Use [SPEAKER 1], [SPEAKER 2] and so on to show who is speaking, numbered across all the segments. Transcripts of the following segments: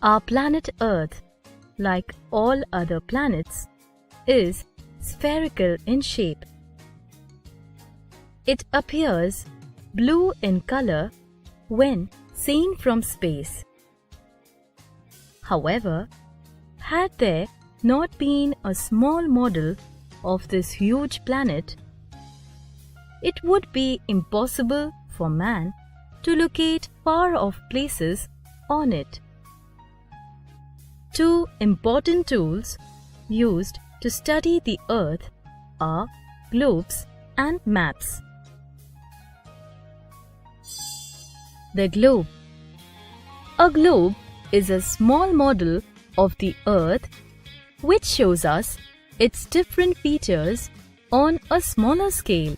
[SPEAKER 1] Our planet Earth, like all other planets, is spherical in shape. It appears blue in color when seen from space. However, had there not been a small model of this huge planet, it would be impossible for man to locate far-off places on it. Two important tools used to study the Earth are globes and maps. The globe. A globe is a small model of the Earth which shows us its different features on a smaller scale.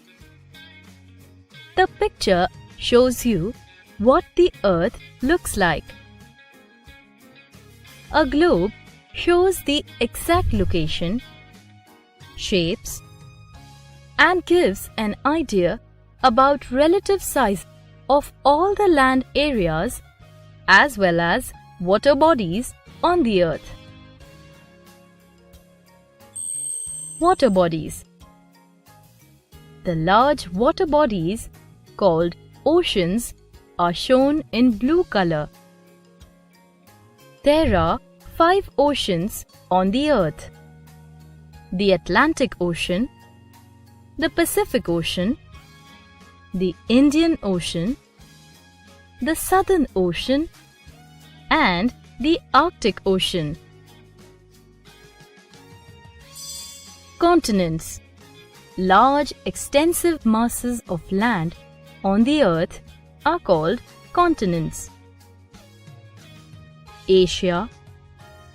[SPEAKER 1] The picture shows you what the Earth looks like. A globe shows the exact location, shapes, and gives an idea about relative size of all the land areas as well as water bodies on the Earth. Water bodies. The large water bodies called oceans are shown in blue color. There are 5 oceans on the Earth: the Atlantic Ocean, the Pacific Ocean, the Indian Ocean, the Southern Ocean, and the Arctic Ocean. Continents. Large, extensive masses of land on the Earth are called continents. Asia,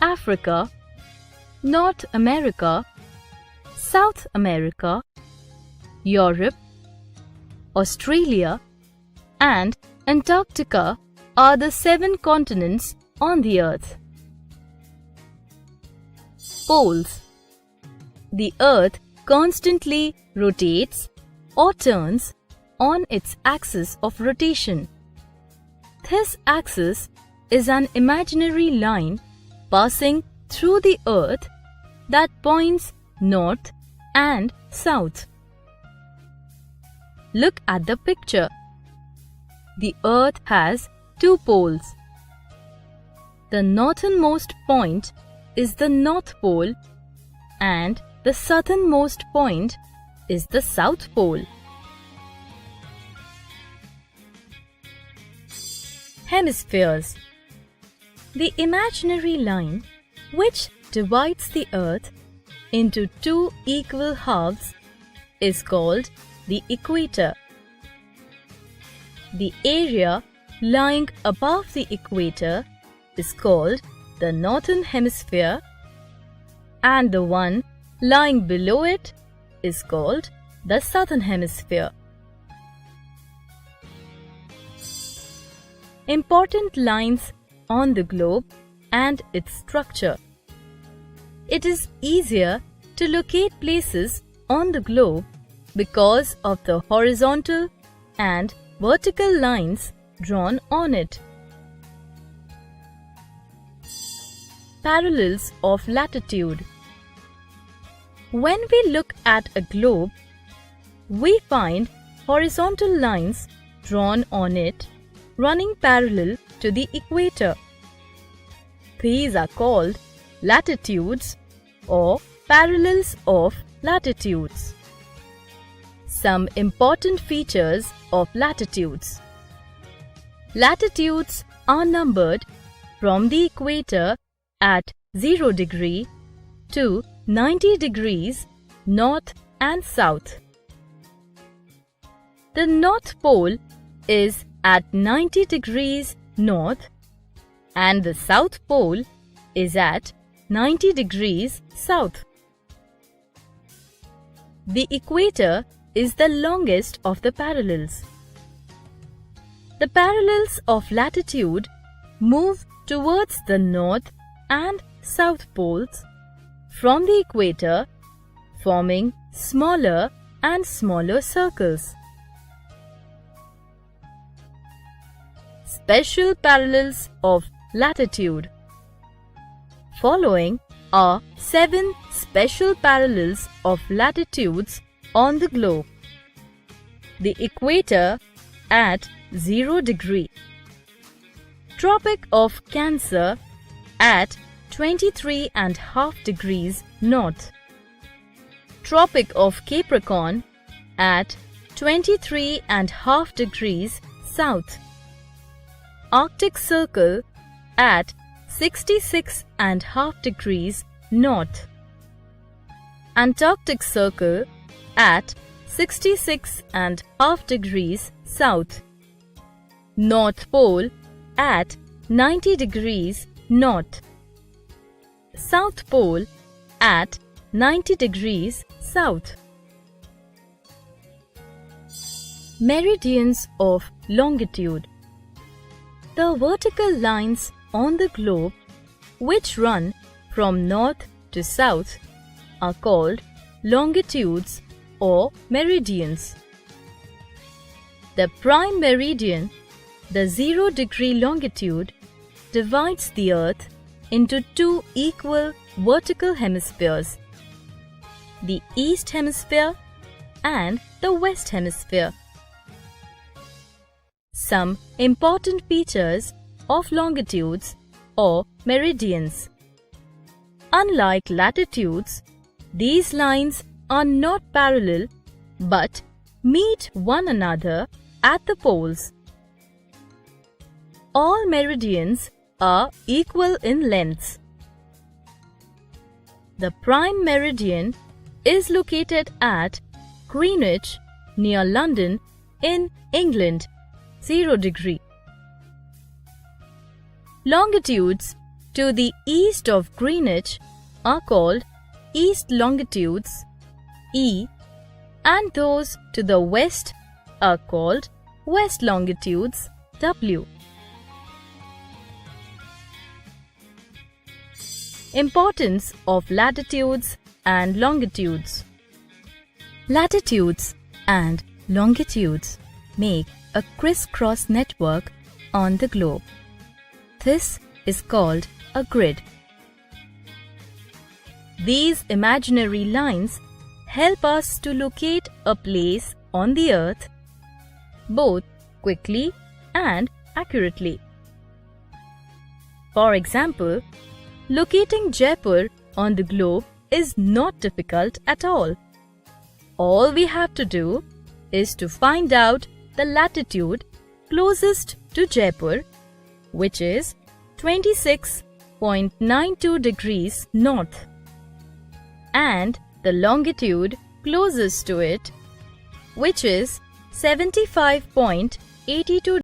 [SPEAKER 1] Africa, North America, South America, Europe, Australia, and Antarctica are the 7 continents on the Earth. Poles. The Earth constantly rotates or turns on its axis of rotation. This axis is an imaginary line passing through the Earth that points north and south. Look at the picture. The Earth has 2 poles. The northernmost point is the North Pole and the southernmost point is the South Pole. Hemispheres. The imaginary line which divides the Earth into 2 equal halves is called the equator. The area lying above the equator is called the northern hemisphere, and the one lying below it is called the southern hemisphere. Important lines on the globe and its structure. It is easier to locate places on the globe because of the horizontal and vertical lines drawn on it. Parallels of latitude. When we look at a globe, we find horizontal lines drawn on it running parallel to the equator. These are called latitudes or parallels of latitudes. Some important features of latitudes. Latitudes are numbered from the equator at 0 degree to 90 degrees north and south. The North Pole is at 90 degrees north and the South Pole is at 90 degrees south. The equator is the longest of the parallels. The parallels of latitude move towards the north and south poles from the equator, forming smaller and smaller circles. Special parallels of latitude. following are 7 special parallels of latitudes on the globe. The equator at 0 degree. Tropic of Cancer at 23.5 degrees north. Tropic of Capricorn at 23.5 degrees south. Arctic Circle at 66.5 degrees north. Antarctic Circle at 66.5 degrees south. North Pole at 90 degrees north. South Pole at 90 degrees south. Meridians of longitude. The vertical lines on the globe which run from north to south are called longitudes or meridians. The prime meridian, the 0 degree longitude, divides the earth into 2 equal vertical hemispheres, the east hemisphere and the west hemisphere. Some important features of longitudes or meridians. Unlike latitudes, these lines are not parallel but meet one another at the poles. All meridians are equal in lengths. The prime meridian is located at Greenwich near London in England, 0 degree. Longitudes to the east of Greenwich are called east longitudes, E, and those to the west are called west longitudes, W. Importance of latitudes and longitudes. Latitudes and longitudes make a crisscross network on the globe. This is called a grid. These imaginary lines help us to locate a place on the earth both quickly and accurately. For example, locating Jaipur on the globe is not difficult at all. All we have to do is to find out the latitude closest to Jaipur, which is 26.92 degrees north, and the longitude closest to it, which is 75.82